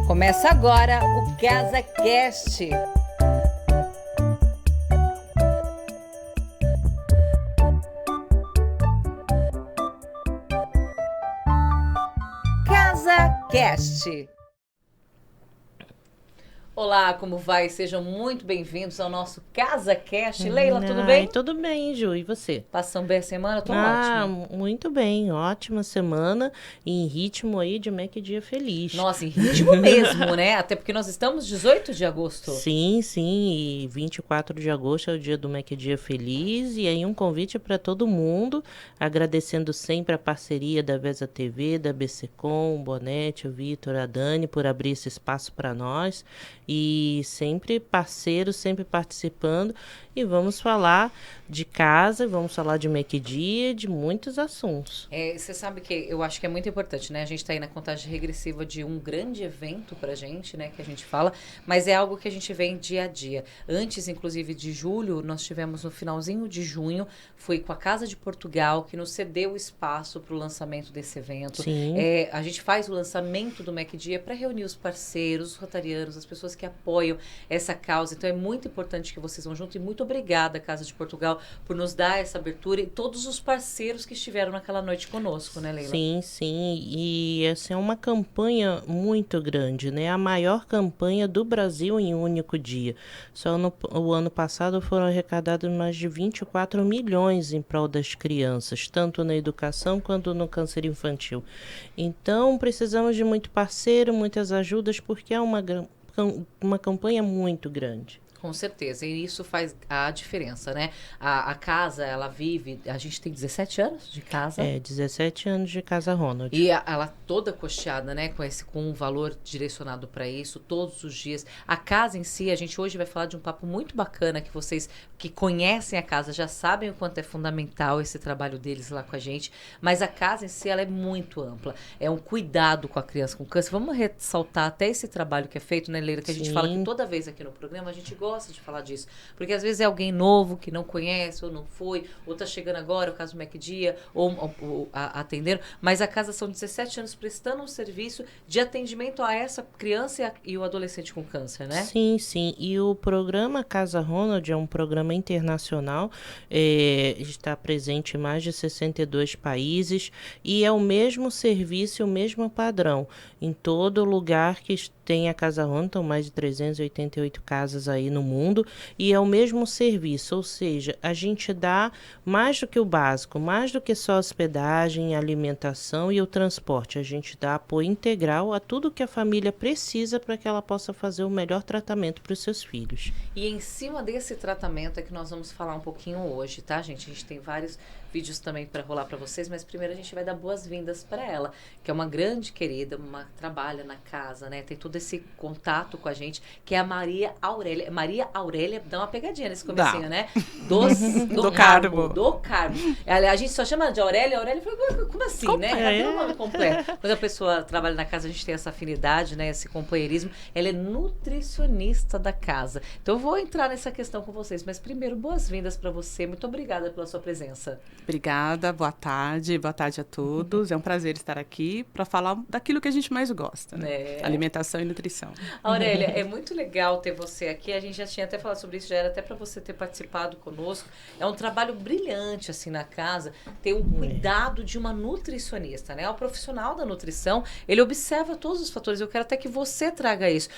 Começa agora o CasaCast. CasaCast. Olá, como vai? Sejam muito bem-vindos ao nosso CasaCast. Leila, tudo bem? Tudo bem, Ju. E você? Passando bem a semana? Tô ótima. Muito bem. Ótima semana em ritmo aí de Mac Dia Feliz. Nossa, em ritmo mesmo, né? Até porque nós estamos 18 de agosto. Sim. E 24 de agosto é o dia do Mac Dia Feliz. E aí um convite para todo mundo, agradecendo sempre a parceria da Vesa TV, da BCCom, o Bonete, o Vitor, a Dani, por abrir esse espaço para nós. E sempre parceiros, sempre participando. E vamos falar de casa, vamos falar de Mac Dia, de muitos assuntos. Você sabe que eu acho que é muito importante, né? A gente tá aí na contagem regressiva de um grande evento pra gente, né? Que a gente fala, mas é algo que a gente vê em dia a dia. Antes, inclusive, de julho, nós tivemos no finalzinho de junho, foi com a Casa de Portugal, que nos cedeu o espaço para o lançamento desse evento. Sim. A gente faz o lançamento do Mac Dia para reunir os parceiros, os rotarianos, as pessoas que apoiam essa causa. Então, é muito importante que vocês vão junto e muito obrigada, Casa de Portugal, por nos dar essa abertura e todos os parceiros que estiveram naquela noite conosco, né, Leila? Sim. E essa é uma campanha muito grande, né? A maior campanha do Brasil em um único dia. Só o ano passado foram arrecadados mais de 24 milhões em prol das crianças, tanto na educação quanto no câncer infantil. Então, precisamos de muito parceiro, muitas ajudas, porque é uma campanha muito grande. Com certeza, e isso faz a diferença, né? A casa, ela vive, a gente tem 17 anos de casa. 17 anos de Casa Ronald. E ela toda costeada, né? Com um valor direcionado para isso, todos os dias. A casa em si, a gente hoje vai falar de um papo muito bacana, que vocês que conhecem a casa já sabem o quanto é fundamental esse trabalho deles lá com a gente, mas a casa em si, ela é muito ampla. É um cuidado com a criança com câncer. Vamos ressaltar até esse trabalho que é feito, né, Leila? Que a gente fala que toda vez aqui no programa, a gente gosta de falar disso, porque às vezes é alguém novo que não conhece, ou não foi, ou tá chegando agora, o caso do Mac Dia, ou atenderam, mas a casa são 17 anos prestando um serviço de atendimento a essa criança e o adolescente com câncer, né? Sim, e o programa Casa Ronald é um programa internacional, está presente em mais de 62 países, e é o mesmo serviço, o mesmo padrão, em todo lugar que tem a Casa Ronald, então mais de 388 casas aí no mundo, e é o mesmo serviço, ou seja, a gente dá mais do que o básico, mais do que só hospedagem, alimentação e o transporte, a gente dá apoio integral a tudo que a família precisa para que ela possa fazer o melhor tratamento para os seus filhos. E em cima desse tratamento é que nós vamos falar um pouquinho hoje, tá, gente? A gente tem vários vídeos também para rolar para vocês, mas primeiro a gente vai dar boas-vindas para ela, que é uma grande querida, trabalha na casa, né? Tem todo esse contato com a gente, que é a Maria Aurélia. Maria Aurélia, dá uma pegadinha nesse comecinho, né? Do Carmo. Do Carmo. A gente só chama de Aurélia. Aurélia foi como assim, né? Cadê o nome completo? Quando a pessoa trabalha na casa, a gente tem essa afinidade, né? Esse companheirismo. Ela é nutricionista da casa. Então eu vou entrar nessa questão com vocês, mas primeiro, boas-vindas para você. Muito obrigada pela sua presença. Obrigada, boa tarde a todos. É um prazer estar aqui para falar daquilo que a gente mais gosta, né? Alimentação e nutrição. Aurélia, é muito legal ter você aqui. A gente já tinha até falado sobre isso, já era até para você ter participado conosco. É um trabalho brilhante, assim, na casa, ter um cuidado de uma nutricionista, né? O profissional da nutrição, ele observa todos os fatores. Eu quero até que você traga isso.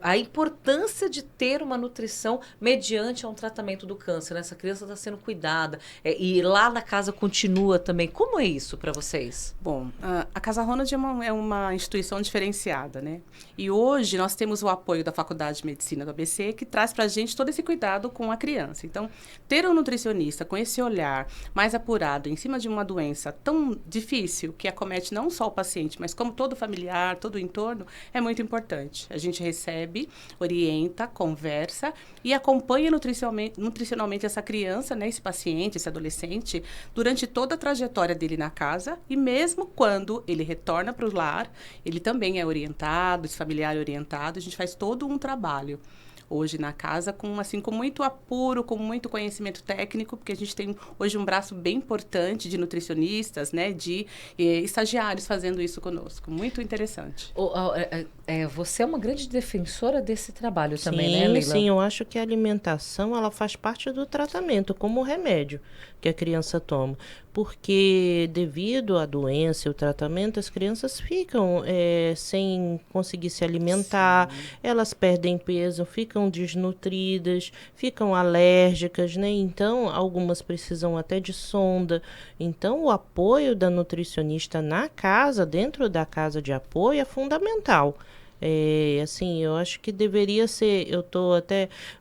A importância de ter uma nutrição mediante a um tratamento do câncer, né? Essa criança está sendo cuidada. E lá na casa continua também. Como é isso para vocês? Bom, a Casa Ronald é uma instituição diferenciada, né? E hoje nós temos o apoio da Faculdade de Medicina do ABC, que traz para a gente todo esse cuidado com a criança. Então, ter um nutricionista com esse olhar mais apurado em cima de uma doença tão difícil, que acomete não só o paciente, mas como todo familiar, todo o entorno, é muito importante. A gente recebe, orienta, conversa e acompanha nutricionalmente essa criança, né, esse paciente, esse adolescente, durante toda a trajetória dele na casa, e mesmo quando ele retorna para o lar, ele também é orientado, esse familiar é orientado, a gente faz todo um trabalho. hoje na casa, com muito apuro, com muito conhecimento técnico, porque a gente tem hoje um braço bem importante de nutricionistas, né, de estagiários fazendo isso conosco. Muito interessante. Você é uma grande defensora desse trabalho também, né, Leila? Sim, eu acho que a alimentação, ela faz parte do tratamento, como o remédio que a criança toma. Porque devido à doença e o tratamento, as crianças ficam sem conseguir se alimentar, elas perdem peso, ficam desnutridas, ficam alérgicas, né? Então, algumas precisam até de sonda. Então, o apoio da nutricionista na casa, dentro da casa de apoio, é fundamental. Assim, eu acho que deveria ser,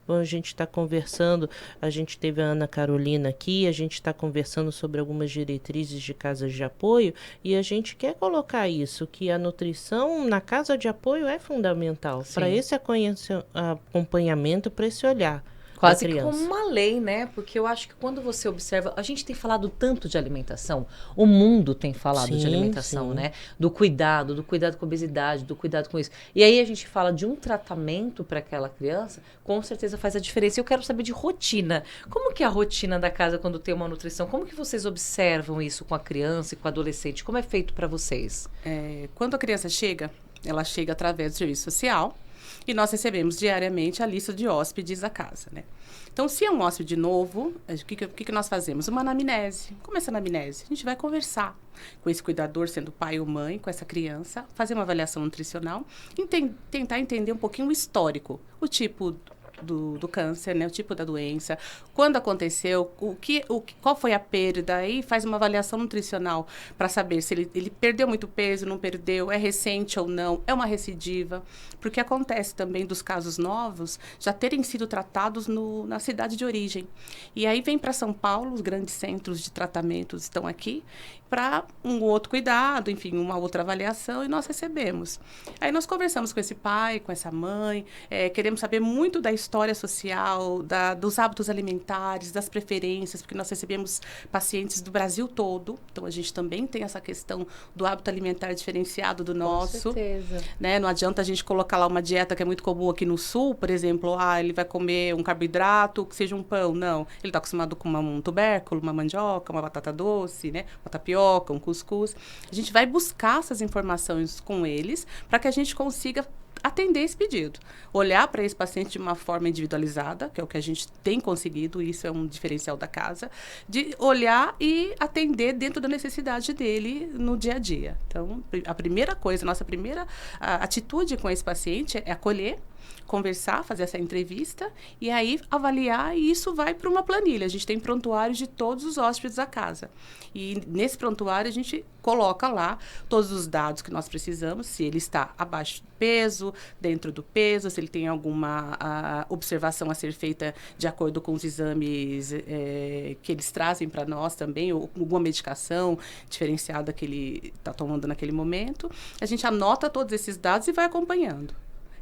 a gente está conversando, a gente teve a Ana Carolina aqui, a gente está conversando sobre algumas diretrizes de casas de apoio e a gente quer colocar isso, que a nutrição na casa de apoio é fundamental para esse acompanhamento, para esse olhar. Quase como uma lei, né? Porque eu acho que quando você observa... A gente tem falado tanto de alimentação, o mundo tem falado de alimentação, né? Do cuidado com a obesidade, do cuidado com isso. E aí a gente fala de um tratamento para aquela criança, com certeza faz a diferença. Eu quero saber de rotina. Como que é a rotina da casa quando tem uma nutrição? Como que vocês observam isso com a criança e com o adolescente? Como é feito para vocês? Quando a criança chega, ela chega através do serviço social, e nós recebemos diariamente a lista de hóspedes da casa, né? Então, se é um hóspede novo, o que nós fazemos? Uma anamnese. Como é essa anamnese? A gente vai conversar com esse cuidador, sendo pai ou mãe, com essa criança, fazer uma avaliação nutricional e tentar entender um pouquinho o histórico, o tipo do câncer, né? O tipo da doença, quando aconteceu, qual foi a perda, aí faz uma avaliação nutricional para saber se ele perdeu muito peso, não perdeu, é recente ou não, é uma recidiva, porque acontece também dos casos novos já terem sido tratados na cidade de origem. E aí vem para São Paulo, os grandes centros de tratamento estão aqui, para um outro cuidado, enfim, uma outra avaliação, e nós recebemos. Aí nós conversamos com esse pai, com essa mãe, queremos saber muito da história social, dos hábitos alimentares, das preferências, porque nós recebemos pacientes do Brasil todo, então a gente também tem essa questão do hábito alimentar diferenciado do nosso. Com certeza. Né? Não adianta a gente colocar lá uma dieta que é muito comum aqui no Sul, por exemplo, ele vai comer um carboidrato que seja um pão. Não, ele está acostumado com um tubérculo, uma mandioca, uma batata doce, né? Uma tapioca, um cuscuz. A gente vai buscar essas informações com eles para que a gente consiga atender esse pedido. Olhar para esse paciente de uma forma individualizada, que é o que a gente tem conseguido, isso é um diferencial da casa, de olhar e atender dentro da necessidade dele no dia a dia. Então, a primeira coisa, nossa primeira atitude com esse paciente é acolher, conversar, fazer essa entrevista e aí avaliar, e isso vai para uma planilha. A gente tem prontuário de todos os hóspedes da casa. E nesse prontuário a gente coloca lá todos os dados que nós precisamos, se ele está abaixo do peso, dentro do peso, se ele tem alguma observação a ser feita de acordo com os exames que eles trazem para nós também, ou alguma medicação diferenciada que ele está tomando naquele momento. A gente anota todos esses dados e vai acompanhando.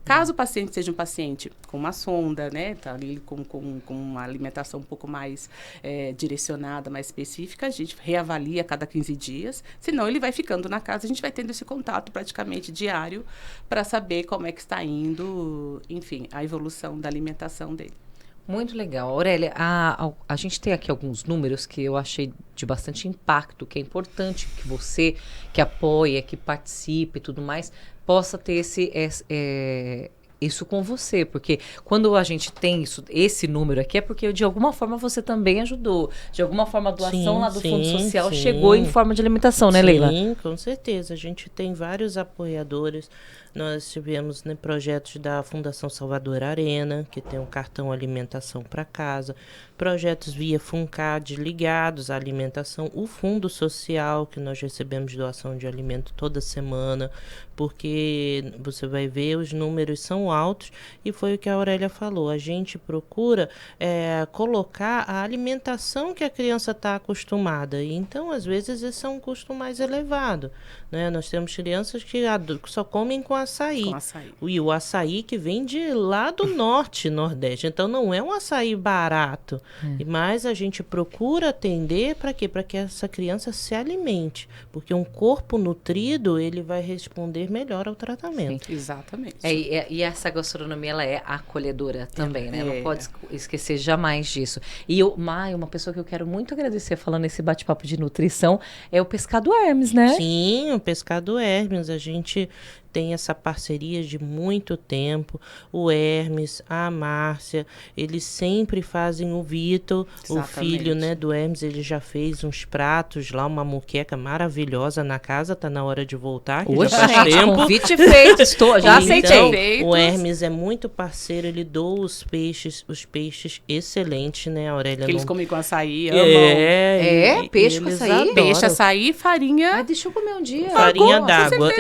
Caso o paciente seja um paciente com uma sonda, né, tá ali com uma alimentação um pouco mais direcionada, mais específica, a gente reavalia a cada 15 dias, senão ele vai ficando na casa, a gente vai tendo esse contato praticamente diário para saber como é que está indo, enfim, a evolução da alimentação dele. Muito legal. Aurélia, a gente tem aqui alguns números que eu achei de bastante impacto, que é importante que você, que apoia, que participe e tudo mais, possa ter isso com você, porque quando a gente tem esse número aqui, é porque de alguma forma você também ajudou. De alguma forma a doação lá do Fundo Social chegou em forma de alimentação, né, Leila? Sim, com certeza. A gente tem vários apoiadores. Nós tivemos projetos da Fundação Salvador Arena, que tem um cartão alimentação para casa, projetos via FUNCAD ligados à alimentação, o Fundo Social, que nós recebemos doação de alimento toda semana, porque você vai ver, os números são altos, e foi o que a Aurélia falou, a gente procura colocar a alimentação que a criança está acostumada, e então às vezes esse é um custo mais elevado, né? Nós temos crianças que só comem com açaí. Com açaí. E o açaí que vem de lá do norte, nordeste. Então, não é um açaí barato. Mas a gente procura atender para quê? Para que essa criança se alimente. Porque um corpo nutrido, ele vai responder desenvolver, melhora o tratamento. Exatamente. E essa gastronomia, ela é acolhedora também, né? Não pode esquecer jamais disso. E uma pessoa que eu quero muito agradecer falando nesse bate-papo de nutrição é o Pescado Hermes, né? Sim, o Pescado Hermes, a gente tem essa parceria de muito tempo. O Hermes, a Márcia, eles sempre fazem o Vitor, o filho, né, do Hermes, ele já fez uns pratos lá, uma moqueca maravilhosa na casa, tá na hora de voltar, que Hoje, já faz gente, tempo. convite feito, já aceitei. Então, o Hermes é muito parceiro, ele doa os peixes excelentes, né, Aurélia? Que eles comem com açaí, amam. Peixe com açaí? Adoram. Peixe, açaí e farinha. Deixa eu comer um dia. Farinha d'água.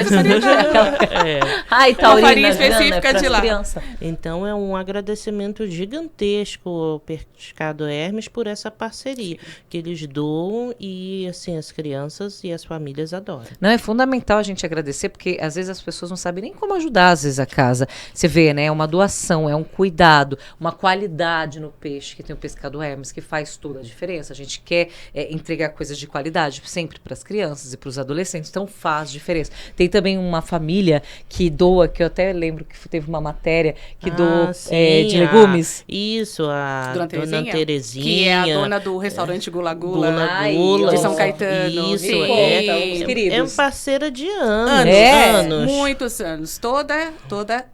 Ai, Taurina, farinha específica de lá. Criança. Então é um agradecimento gigantesco ao Pescado Hermes por essa parceria que eles doam e assim as crianças e as famílias adoram. Não, é fundamental a gente agradecer, porque às vezes as pessoas não sabem nem como ajudar, às vezes, a casa. Você vê, né? É uma doação, é um cuidado, uma qualidade no peixe que tem o Pescado Hermes, que faz toda a diferença. A gente quer entregar coisas de qualidade sempre para as crianças e para os adolescentes, então faz diferença. Tem também uma família que doa, que eu até lembro que teve uma matéria que doou de legumes. Isso, a Dona Terezinha. Que é a dona do restaurante Gula Gula. Gula de São Caetano. Isso, queridos. É parceira de anos. Muitos anos. Toda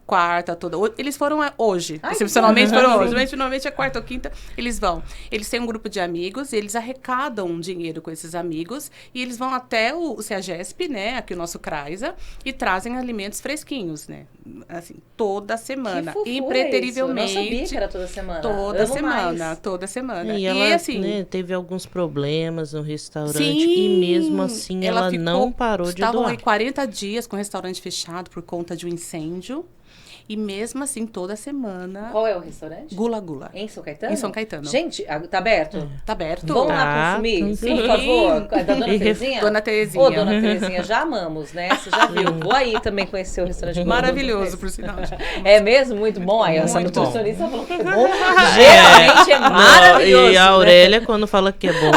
quarta, eles foram hoje. Excepcionalmente foram hoje. Mas finalmente é quarta ou quinta, eles vão. Eles têm um grupo de amigos, eles arrecadam dinheiro com esses amigos e eles vão até o CEAGESP, né, aqui o nosso CRAISA, e trazem alimentos fresquinhos, né? Assim, toda semana. Impreterivelmente. Eu não sabia que era toda semana. Toda semana. E ela assim, né, teve alguns problemas no restaurante sim, e mesmo assim ela não parou de doar. Estavam aí 40 dias com o restaurante fechado por conta de um incêndio. E mesmo assim, toda semana... Qual é o restaurante? Gula Gula. Em São Caetano? Em São Caetano. Gente, tá aberto? Tá aberto. Vamos lá consumir? Sim. Por favor. Da Dona Terezinha? Dona Terezinha. Ô, Dona Terezinha, já amamos, né? Você já viu. Vou aí também conhecer o restaurante. Maravilhoso, por sinal. É mesmo? Muito bom? Aí essa Muito nutricionista falou que é bom. Geralmente é maravilhoso. E a Aurélia, quando fala que é bom,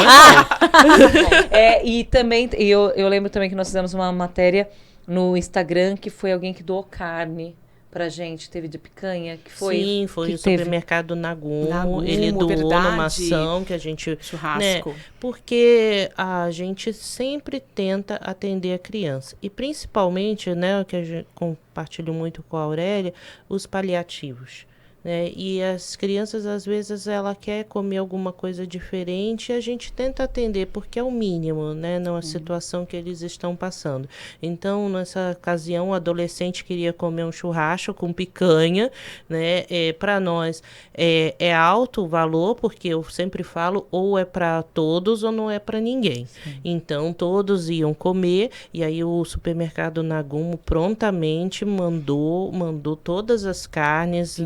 e também, eu lembro também que nós fizemos uma matéria no Instagram que foi alguém que doou carne pra gente, teve de picanha, que foi... Sim, foi que o supermercado Nagumo, ele doou numa ação que a gente... Churrasco. Né, porque a gente sempre tenta atender a criança. E principalmente, né, o que a gente compartilho muito com a Aurélia, os paliativos. Né? E as crianças, às vezes, ela quer comer alguma coisa diferente e a gente tenta atender, porque é o mínimo, né? Numa situação que eles estão passando. Então, nessa ocasião, o adolescente queria comer um churrasco com picanha, né? Para nós, é alto o valor, porque eu sempre falo, ou é para todos ou não é para ninguém. Sim. Então, todos iam comer, e aí o supermercado Nagumo prontamente mandou todas as carnes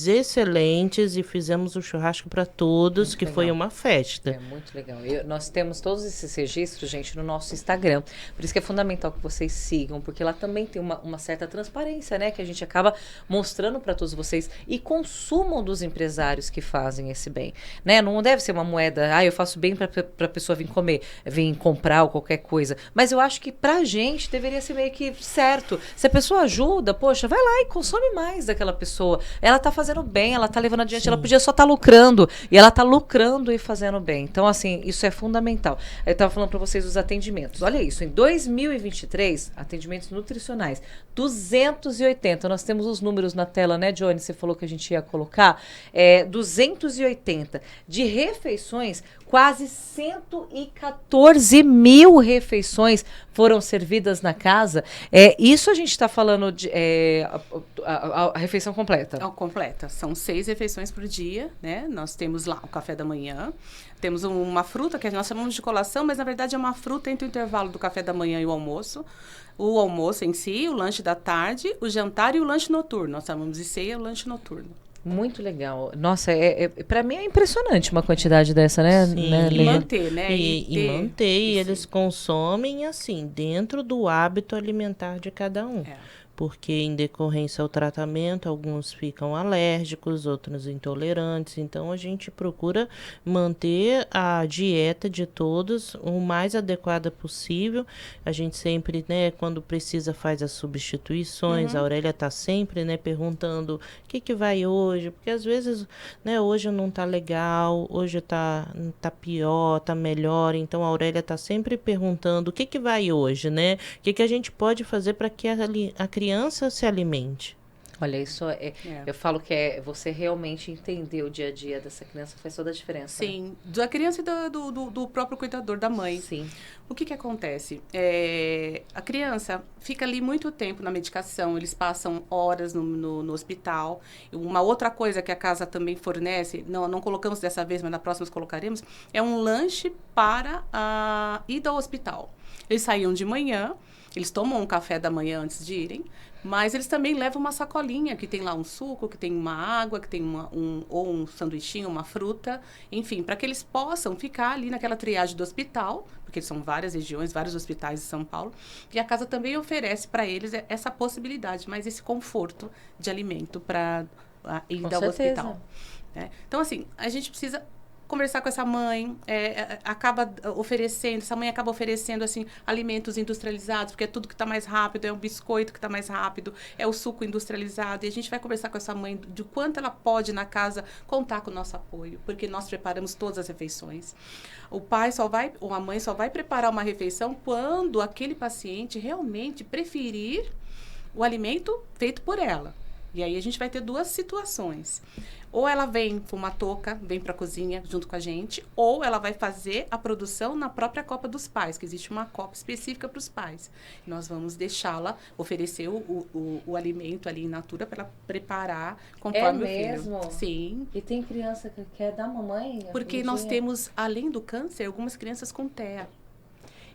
excelentes e fizemos o churrasco para todos, muito que legal. Foi uma festa. É muito legal. Nós temos todos esses registros, gente, no nosso Instagram. Por isso que é fundamental que vocês sigam, porque lá também tem uma certa transparência, né? Que a gente acaba mostrando para todos vocês e consumam dos empresários que fazem esse bem, né? Não deve ser uma moeda, eu faço bem para a pessoa vir comer, vir comprar ou qualquer coisa. Mas eu acho que pra gente deveria ser meio que certo. Se a pessoa ajuda, poxa, vai lá e consome mais daquela pessoa. Ela tá fazendo bem, ela tá levando adiante, sim. Ela podia só estar lucrando, e ela tá lucrando e fazendo bem. Então, assim, isso é fundamental. Eu tava falando para vocês dos atendimentos. Olha isso, em 2023, atendimentos nutricionais, 280. Nós temos os números na tela, né, Johnny? Você falou que a gente ia colocar. 280. De refeições, quase 114 mil refeições foram servidas na casa. Isso a gente está falando de a refeição completa. Completa. São 6 refeições por dia, né? Nós temos lá o café da manhã, temos uma fruta que nós chamamos de colação, mas na verdade é uma fruta entre o intervalo do café da manhã e o almoço. O almoço em si, o lanche da tarde, o jantar e o lanche noturno. Nós chamamos de ceia e o lanche noturno. Muito legal. Nossa, para mim é impressionante uma quantidade dessa, né? Sim. Né, e manter, né? E manter, e eles consomem assim, dentro do hábito alimentar de cada um. porque em decorrência ao tratamento, alguns ficam alérgicos, outros intolerantes. Então, a gente procura manter a dieta de todos o mais adequada possível. A gente sempre, né, quando precisa, faz as substituições. A Aurélia está sempre, né, perguntando o que vai hoje, porque às vezes, né, hoje não está legal, hoje tá pior, tá melhor. Então, a Aurélia está sempre perguntando o que vai hoje, né? O que a gente pode fazer para que a criança se alimente. Olha, isso eu falo que você realmente entender o dia a dia dessa criança faz toda a diferença. Sim, né? da criança e do próprio cuidador, da mãe. Sim. O que acontece? A criança fica ali muito tempo na medicação, eles passam horas no hospital. Uma outra coisa que a casa também fornece, não colocamos dessa vez, mas na próxima colocaremos, é um lanche para a ida ao hospital. Eles saíam de manhã, eles tomam um café da manhã antes de irem, mas eles também levam uma sacolinha que tem lá um suco, que tem uma água, que tem ou um sanduichinho, uma fruta, enfim, para que eles possam ficar ali naquela triagem do hospital, porque são várias regiões, vários hospitais de São Paulo, e a casa também oferece para eles essa possibilidade, mas esse conforto de alimento para ir ao hospital. Né? Então, assim, a gente precisa conversar com essa mãe, essa mãe acaba oferecendo, assim, alimentos industrializados, porque é tudo que está mais rápido, é o biscoito que está mais rápido, é o suco industrializado, e a gente vai conversar com essa mãe de quanto ela pode, na casa, contar com o nosso apoio, porque nós preparamos todas as refeições. O pai ou a mãe só vai preparar uma refeição quando aquele paciente realmente preferir o alimento feito por ela. E aí a gente vai ter duas situações. Ou ela vem com uma touca, vem para a cozinha junto com a gente, ou ela vai fazer a produção na própria copa dos pais, que existe uma copa específica para os pais. E nós vamos deixá-la oferecer o alimento ali in natura para ela preparar conforme o filho. É mesmo? Sim. E tem criança que quer dar mamãe? Porque nós temos, além do câncer, algumas crianças com TEA.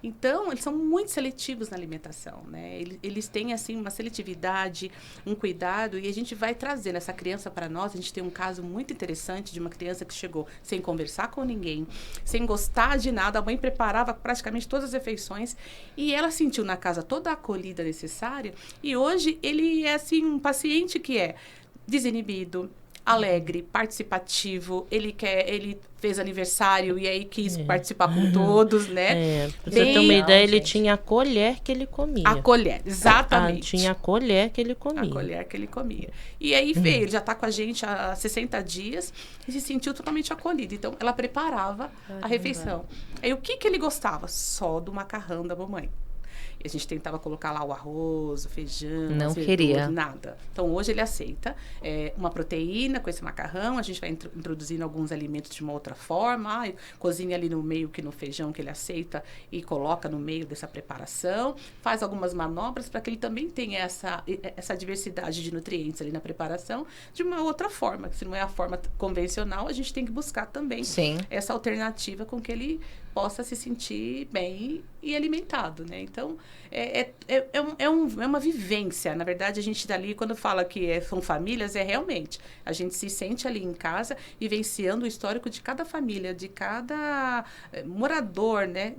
Então, eles são muito seletivos na alimentação, né? Eles têm, assim, uma seletividade, um cuidado, e a gente vai trazendo essa criança para nós. A gente tem um caso muito interessante de uma criança que chegou sem conversar com ninguém, sem gostar de nada. A mãe preparava praticamente todas as refeições e ela sentiu na casa toda a acolhida necessária. E hoje ele é, assim, um paciente que é desinibido, alegre, participativo, ele fez aniversário e aí quis participar com todos, né? Pra você ter uma ideia, ele tinha a colher que ele comia. A colher, exatamente. Tinha a colher que ele comia. A colher que ele comia. E aí veio, ele já está com a gente há 60 dias e se sentiu totalmente acolhido. Então, ela preparava a refeição. Aí, o que ele gostava? Só do macarrão da mamãe. E a gente tentava colocar lá o arroz, o feijão, não queria nada. Então, hoje ele aceita uma proteína com esse macarrão. A gente vai introduzindo alguns alimentos de uma outra forma. Cozinha ali no meio, que no feijão que ele aceita, e coloca no meio dessa preparação. Faz algumas manobras para que ele também tenha essa diversidade de nutrientes ali na preparação de uma outra forma. Se não é a forma convencional, a gente tem que buscar também essa alternativa com que ele possa se sentir bem e alimentado, né? Então, é uma vivência. Na verdade, a gente dali, quando fala que são famílias, realmente. A gente se sente ali em casa, vivenciando o histórico de cada família, de cada morador, né,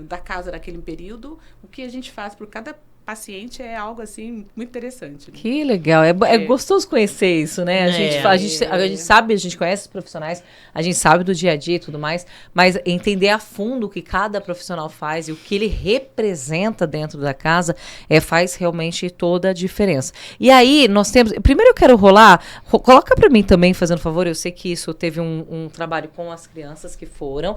da casa daquele período. O que a gente faz por cada paciente é algo, assim, muito interessante. Né? Que legal. É gostoso conhecer isso, né? A gente sabe, a gente conhece os profissionais, a gente sabe do dia a dia e tudo mais, mas entender a fundo o que cada profissional faz e o que ele representa dentro da casa faz realmente toda a diferença. E aí, nós temos... Primeiro eu quero coloca para mim também, fazendo favor, eu sei que isso teve um trabalho com as crianças que foram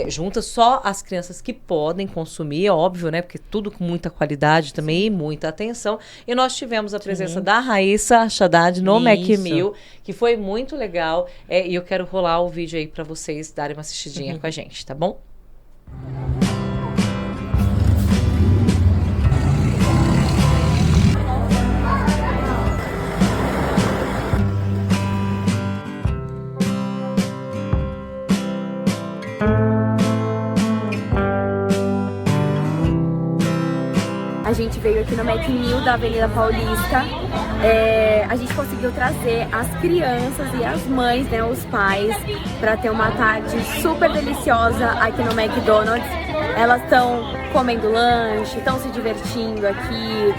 juntas, só as crianças que podem consumir, é óbvio, né? Porque tudo com muita qualidade também, e muita atenção. E nós tivemos a presença da Raíssa Haddad no Macmil, que foi muito legal. E eu quero rolar o vídeo aí para vocês darem uma assistidinha com a gente, tá bom? A gente veio aqui no Macmil da Avenida Paulista. A gente conseguiu trazer as crianças e as mães, né, os pais, para ter uma tarde super deliciosa aqui no McDonald's. Elas estão comendo lanche, estão se divertindo aqui.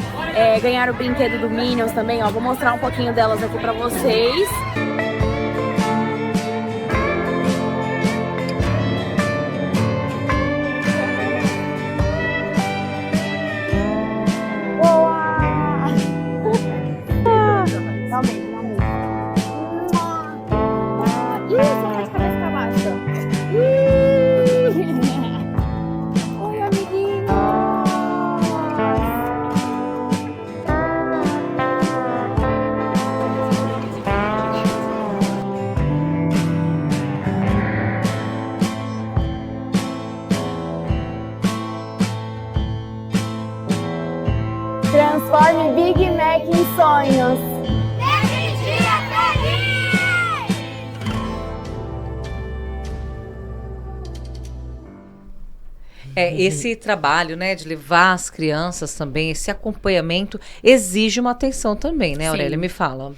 ganharam o brinquedo do Minions também, ó. Vou mostrar um pouquinho delas aqui pra vocês. Transforme Big Mac em sonhos. Esse trabalho, né, de levar as crianças também, esse acompanhamento exige uma atenção também, né, Aurélia? Me fala.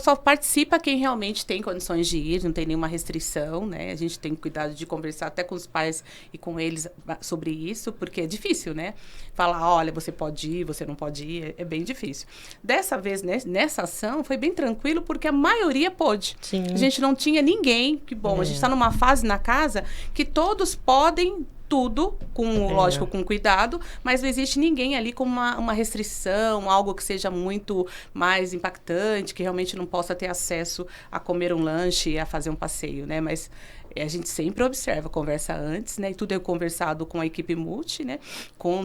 Só participa quem realmente tem condições de ir, não tem nenhuma restrição, né? A gente tem cuidado de conversar até com os pais e com eles sobre isso, porque é difícil, né? Falar, olha, você pode ir, você não pode ir, é bem difícil. Dessa vez, nessa ação, foi bem tranquilo, porque a maioria pôde. Sim. A gente não tinha ninguém, que bom, a gente está numa fase na casa que todos podem tudo, lógico, com cuidado, mas não existe ninguém ali com uma restrição, algo que seja muito mais impactante, que realmente não possa ter acesso a comer um lanche e a fazer um passeio, né? Mas a gente sempre observa, conversa antes, né? E tudo é conversado com a equipe multi, né?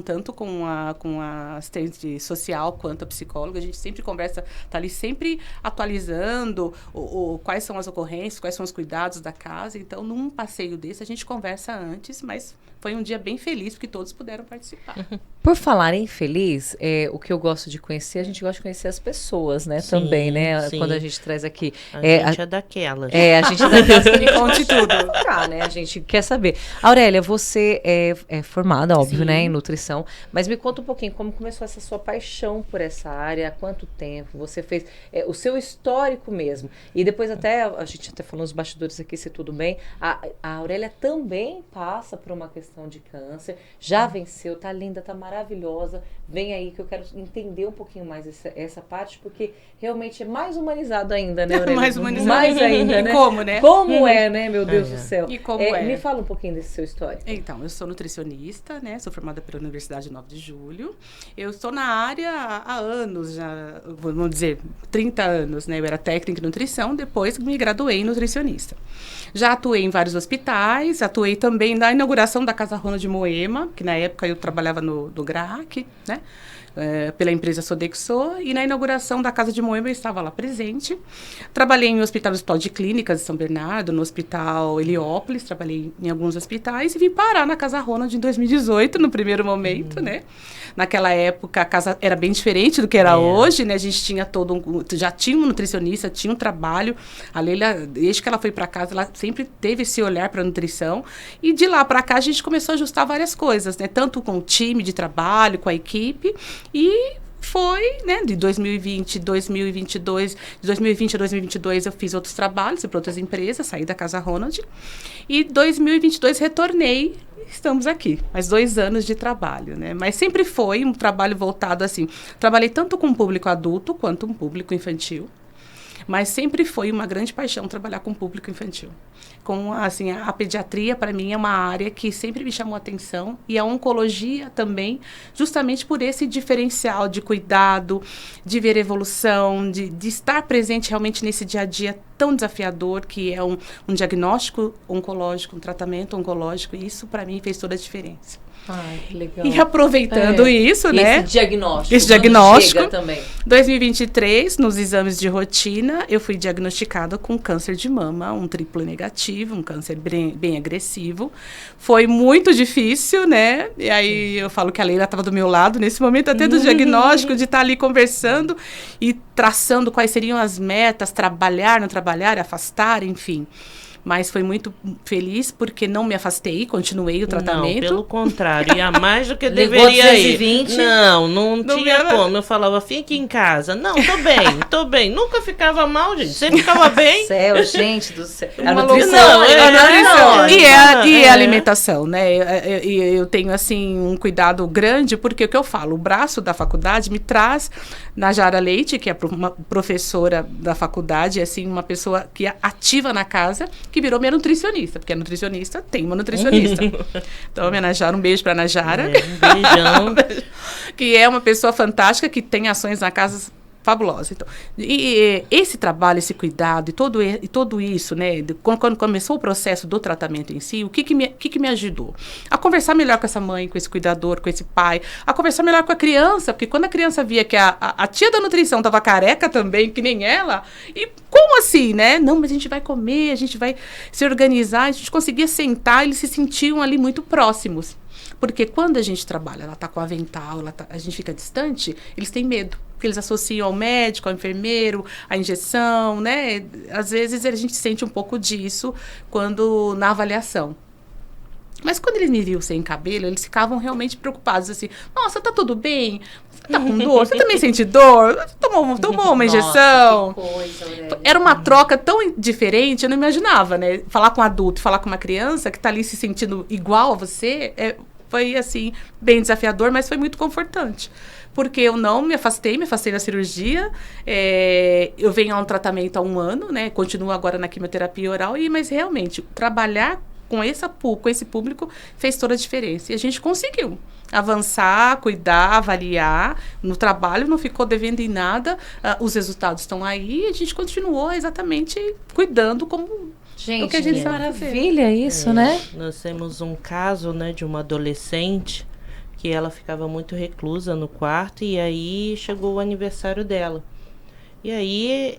Tanto com a assistente social quanto a psicóloga. A gente sempre conversa, tá ali sempre atualizando quais são as ocorrências, quais são os cuidados da casa. Então, num passeio desse, a gente conversa antes, mas foi um dia bem feliz, porque todos puderam participar. Por falar em feliz, o que eu gosto de conhecer, a gente gosta de conhecer as pessoas, né? Sim, também, né? sim. Quando a gente traz aqui. A gente é daquelas. A gente é daquelas que me conte tudo. Né? A gente quer saber. Aurélia, você é formada, óbvio, Sim. né? Em nutrição, mas me conta um pouquinho como começou essa sua paixão por essa área, há quanto tempo você fez, o seu histórico mesmo. E depois a gente até falou nos bastidores aqui, se tudo bem, a Aurélia também passa por uma questão de câncer, já venceu, tá linda, tá maravilhosa. Vem aí que eu quero entender um pouquinho mais essa parte, porque realmente é mais humanizado ainda, né, Aurélia? Mais humanizado. Mais ainda, E né? como, né? Como é, né, meu Deus do céu. E como é. Me fala um pouquinho desse seu histórico. Então, eu sou nutricionista, né? Sou formada pela Universidade 9 de Julho. Eu estou na área há anos, já, vamos dizer, 30 anos, né? Eu era técnica em nutrição, depois me graduei em nutricionista. Já atuei em vários hospitais, atuei também na inauguração da Casa Ronald de Moema, que na época eu trabalhava no GRAAC, né? Pela empresa Sodexo, e na inauguração da Casa de Moema eu estava lá presente. Trabalhei em hospital de clínicas de São Bernardo, no Hospital Heliópolis, trabalhei em alguns hospitais e vim parar na Casa Ronald em 2018, no primeiro momento, né? Naquela época a casa era bem diferente do que era hoje, né? A gente tinha já tinha um nutricionista, tinha um trabalho. A Leila, desde que ela foi para casa, ela sempre teve esse olhar para a nutrição. E de lá para cá a gente começou a ajustar várias coisas, né? Tanto com o time de trabalho, com a equipe. E foi, né, de 2020 a 2022 eu fiz outros trabalhos para outras empresas, saí da Casa Ronald. E 2022 retornei, estamos aqui, mais 2 anos de trabalho, né? Mas sempre foi um trabalho voltado assim, trabalhei tanto com o público adulto quanto com o público infantil. Mas sempre foi uma grande paixão trabalhar com o público infantil. Assim, a pediatria, para mim, é uma área que sempre me chamou a atenção. E a oncologia também, justamente por esse diferencial de cuidado, de ver evolução, de estar presente realmente nesse dia a dia tão desafiador, que é um diagnóstico oncológico, um tratamento oncológico. E isso, para mim, fez toda a diferença. Ai, que legal. E aproveitando isso, né? Esse diagnóstico. Esse diagnóstico. Chega também. 2023, nos exames de rotina, eu fui diagnosticada com câncer de mama, um triplo negativo, um câncer bem agressivo. Foi muito difícil, né? E aí eu falo que a Leila estava do meu lado nesse momento até do diagnóstico, de estar ali conversando e traçando quais seriam as metas, trabalhar, não trabalhar, afastar, enfim. mas foi muito feliz porque não me afastei, continuei o tratamento. Não, pelo contrário, ia mais do que Ligou deveria 220? ir. Não tinha como. Eu falava, fique em casa. Não, tô bem. Nunca ficava mal, gente. Você ficava bem. Céu, gente do céu. Uma A loucura. nutrição, Não, e é. a alimentação, né? Eu tenho, assim, um cuidado grande, porque o que eu falo, o braço da faculdade me traz Najara Leite, que é uma professora da faculdade, assim, uma pessoa que é ativa na casa, que virou minha nutricionista, porque a nutricionista tem uma nutricionista. Então, minha Najara, um beijo pra Najara. Um beijão. Que é uma pessoa fantástica, que tem ações na casa fabulosa. Então, e esse trabalho, esse cuidado e todo isso, né? Quando começou o processo do tratamento em si, o que me ajudou? A conversar melhor com essa mãe, com esse cuidador, com esse pai, a conversar melhor com a criança, porque quando a criança via que a tia da nutrição estava careca também, que nem ela, e como assim, né? Não, mas a gente vai comer, a gente vai se organizar, a gente conseguia sentar, eles se sentiam ali muito próximos. Porque quando a gente trabalha, ela está com avental, a gente fica distante, eles têm medo. Porque eles associam ao médico, ao enfermeiro, à injeção, né? Às vezes a gente sente um pouco disso na avaliação. Mas quando eles me viam sem cabelo, eles ficavam realmente preocupados, assim, nossa, tá tudo bem? Você tá com dor? Você também sente dor? Tomou uma injeção? Nossa, que coisa, Aurélia. Era uma troca tão diferente, eu não imaginava, né? Falar com um adulto e falar com uma criança que tá ali se sentindo igual a você, foi, assim, bem desafiador, mas foi muito confortante. Porque eu não me afastei da cirurgia, eu venho a um tratamento há 1 ano, né? Continuo agora na quimioterapia oral, mas realmente, trabalhar com esse público fez toda a diferença. E a gente conseguiu avançar, cuidar, avaliar. No trabalho não ficou devendo em nada, os resultados estão aí, e a gente continuou exatamente cuidando como... Gente, o que a gente que sabe maravilha isso, né? Nós temos um caso, né, de uma adolescente que ela ficava muito reclusa no quarto, e aí chegou o aniversário dela. E aí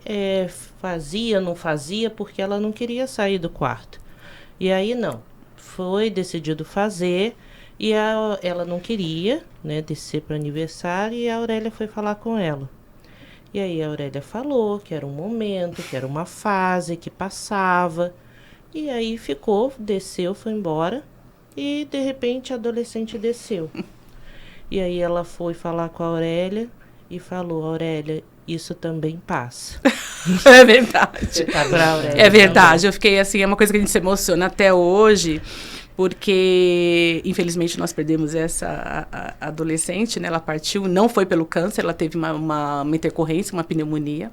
não fazia, porque ela não queria sair do quarto. E aí foi decidido fazer, e ela não queria, né, descer para o aniversário, e a Aurélia foi falar com ela. E aí a Aurélia falou que era um momento, que era uma fase que passava. E aí desceu, foi embora. E de repente a adolescente desceu. E aí ela foi falar com a Aurélia e falou, Aurélia, isso também passa. É verdade. Aurélia, É verdade. Eu fiquei assim, é uma coisa que a gente se emociona até hoje. Porque, infelizmente, nós perdemos essa adolescente, né? Ela partiu, não foi pelo câncer, ela teve uma intercorrência, uma pneumonia.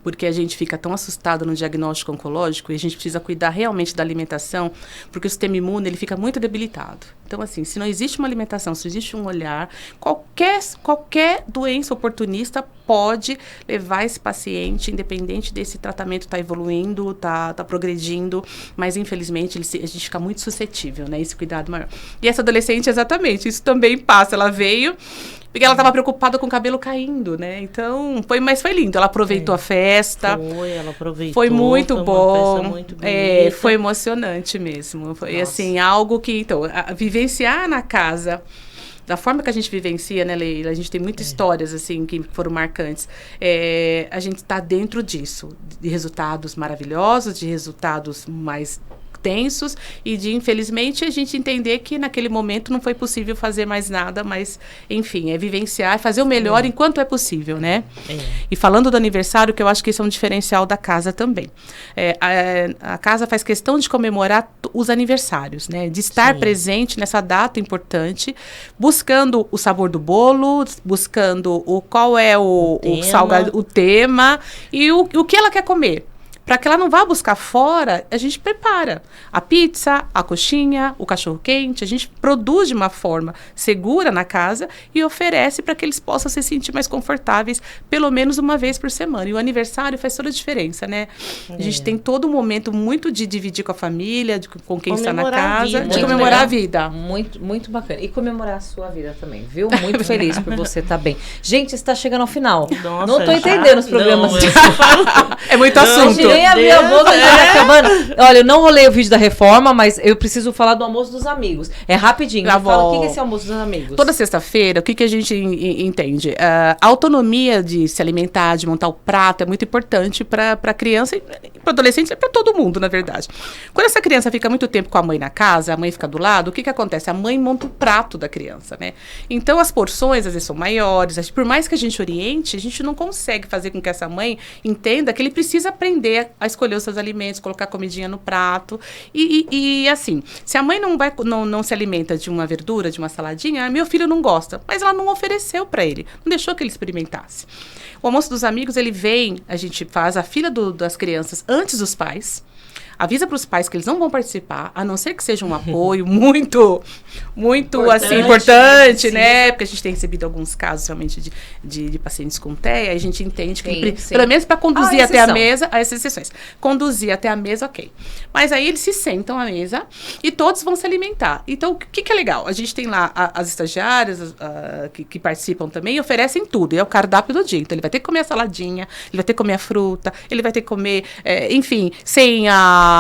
Porque a gente fica tão assustado no diagnóstico oncológico e a gente precisa cuidar realmente da alimentação, porque o sistema imune ele fica muito debilitado. Então, assim, se não existe uma alimentação, se existe um olhar, qualquer doença oportunista pode levar esse paciente, independente desse tratamento estar evoluindo, tá progredindo, mas infelizmente a gente fica muito suscetível, né? Esse cuidado maior. E essa adolescente, exatamente, isso também passa. Ela veio porque ela estava preocupada com o cabelo caindo, né? Então, mas foi lindo. Ela aproveitou a festa. Ela aproveitou. Foi muito bom. Uma festa muito bonita. Foi emocionante mesmo. Foi, Nossa. assim, algo que... Então, vivenciar na casa... Da forma que a gente vivencia, né, Leila? A gente tem muitas histórias, assim, que foram marcantes. A gente está dentro disso. De resultados maravilhosos, de resultados mais tensos e de, infelizmente, a gente entender que naquele momento não foi possível fazer mais nada, mas, enfim, vivenciar, fazer o melhor enquanto é possível, né? E falando do aniversário, que eu acho que isso é um diferencial da casa também. A casa faz questão de comemorar os aniversários, né? De estar presente nessa data importante, buscando o sabor do bolo, buscando qual é o salgado, o tema e o que ela quer comer. Para que ela não vá buscar fora, a gente prepara a pizza, a coxinha, o cachorro-quente. A gente produz de uma forma segura na casa e oferece para que eles possam se sentir mais confortáveis, pelo menos uma vez por semana. E o aniversário faz toda a diferença, né? A gente tem todo um momento muito de dividir com a família, com quem está na casa, de comemorar a vida. Muito, muito bacana. E comemorar a sua vida também, viu? Muito feliz por você estar bem. Gente, está chegando ao final. Nossa, não estou entendendo os programas. Não, É muito assunto. nem abri a boca, tá acabando. Olha, eu não rolei o vídeo da reforma, mas eu preciso falar do almoço dos amigos. É rapidinho. Me fala, o que é esse almoço dos amigos? Toda sexta-feira, o que a gente entende? A autonomia de se alimentar, de montar o prato, é muito importante para a criança e para o adolescente e para todo mundo, na verdade. Quando essa criança fica muito tempo com a mãe na casa, a mãe fica do lado, o que acontece? A mãe monta o prato da criança, né? Então, as porções, às vezes, são maiores. Por mais que a gente oriente, a gente não consegue fazer com que essa mãe entenda que ele precisa aprender a escolher os seus alimentos, colocar comidinha no prato. E assim, se a mãe não se alimenta de uma verdura, de uma saladinha, meu filho não gosta. Mas ela não ofereceu para ele, não deixou que ele experimentasse. O almoço dos amigos, ele vem, a gente faz a fila das crianças antes dos pais, avisa para os pais que eles não vão participar, a não ser que seja um apoio muito importante, né? Porque a gente tem recebido alguns casos realmente de pacientes com TEA, a gente entende que, pelo menos para conduzir até a mesa, essas exceções, conduzir até a mesa, ok. Mas aí eles se sentam à mesa e todos vão se alimentar. Então, o que é legal? A gente tem lá as estagiárias que participam também e oferecem tudo, é o cardápio do dia. Então, ele vai ter que comer a saladinha, ele vai ter que comer a fruta, ele vai ter que comer, enfim, sem a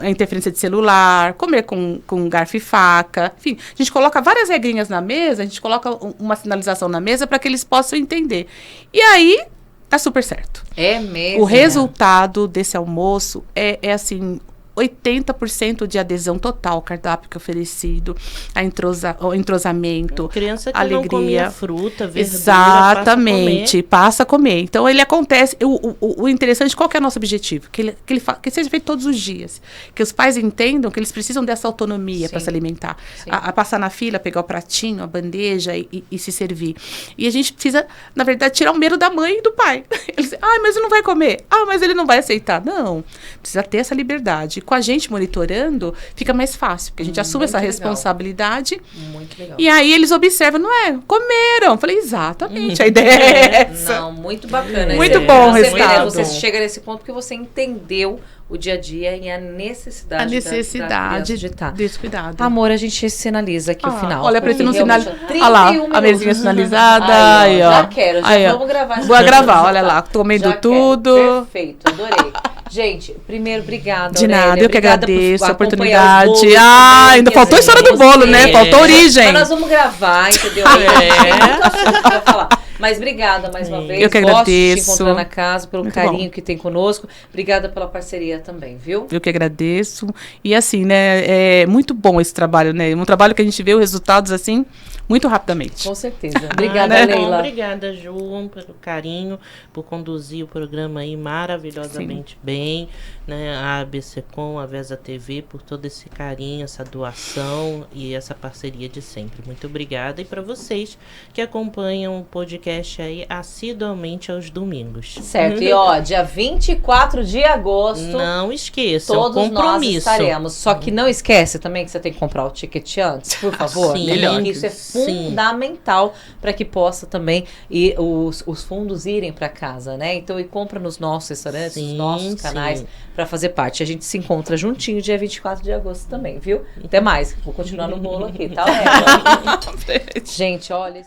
interferência de celular, comer com garfo e faca, enfim, a gente coloca várias regrinhas na mesa, a gente coloca uma sinalização na mesa para que eles possam entender. E aí, tá super certo. É mesmo? O resultado desse almoço é assim, 80% de adesão total ao cardápio que é oferecido, o entrosamento, a criança que alegria. Não comia fruta, verdura, exatamente, passa a comer. Então, ele acontece. O interessante, qual que é o nosso objetivo? Que seja feito todos os dias. Que os pais entendam que eles precisam dessa autonomia para se alimentar. A passar na fila, pegar o pratinho, a bandeja e se servir. E a gente precisa, na verdade, tirar o medo da mãe e do pai. Eles dizem, mas ele não vai comer. Mas ele não vai aceitar. Não, precisa ter essa liberdade. Com a gente monitorando, fica mais fácil, porque a gente assume essa responsabilidade. Muito legal. E aí eles observam, não é? Comeram. Eu falei, exatamente, a ideia é essa. Não, muito bacana. Muito bom o resultado. Você chega nesse ponto porque você entendeu o dia a dia e a necessidade de estar desse cuidado. Amor, a gente sinaliza aqui o final. Olha, pra não sinalizar. Olha lá, a mesinha sinalizada. Aí, ó. Já quero, vamos gravar. Vou gravar, olha lá, tô comendo tudo. Perfeito, adorei. Gente, primeiro, obrigada, de nada, Aurélia. eu que agradeço a oportunidade. Bolos, ainda faltou a história do bolo, né? Faltou a origem. Mas nós vamos gravar, entendeu? Muito assunto pra falar. Mas obrigada mais uma vez. Eu que agradeço. Gosto de te encontrar na casa, pelo muito carinho bom. que tem conosco. Obrigada pela parceria também, viu? Eu que agradeço. E assim, né, é muito bom esse trabalho, né? Um trabalho que a gente vê os resultados assim, muito rapidamente. Com certeza. Obrigada, Leila. Obrigada, Ju, pelo carinho, por conduzir o programa aí maravilhosamente bem, né? A ABCcom, a Vesa TV, por todo esse carinho, essa doação e essa parceria de sempre. Muito obrigada. E para vocês que acompanham o podcast aí assiduamente aos domingos. Certo. E ó, dia 24 de agosto. Não esqueça, todos é um compromisso. Nós estaremos. Só que não esquece também que você tem que comprar o ticket antes, por favor. Sim, melhor. Isso é fundamental para que possa também os fundos irem para casa, né? Então, e compra nos nossos restaurantes, nos nossos canais para fazer parte. A gente se encontra juntinho dia 24 de agosto também, viu? Até mais. Vou continuar no bolo aqui, tá? Gente, olha...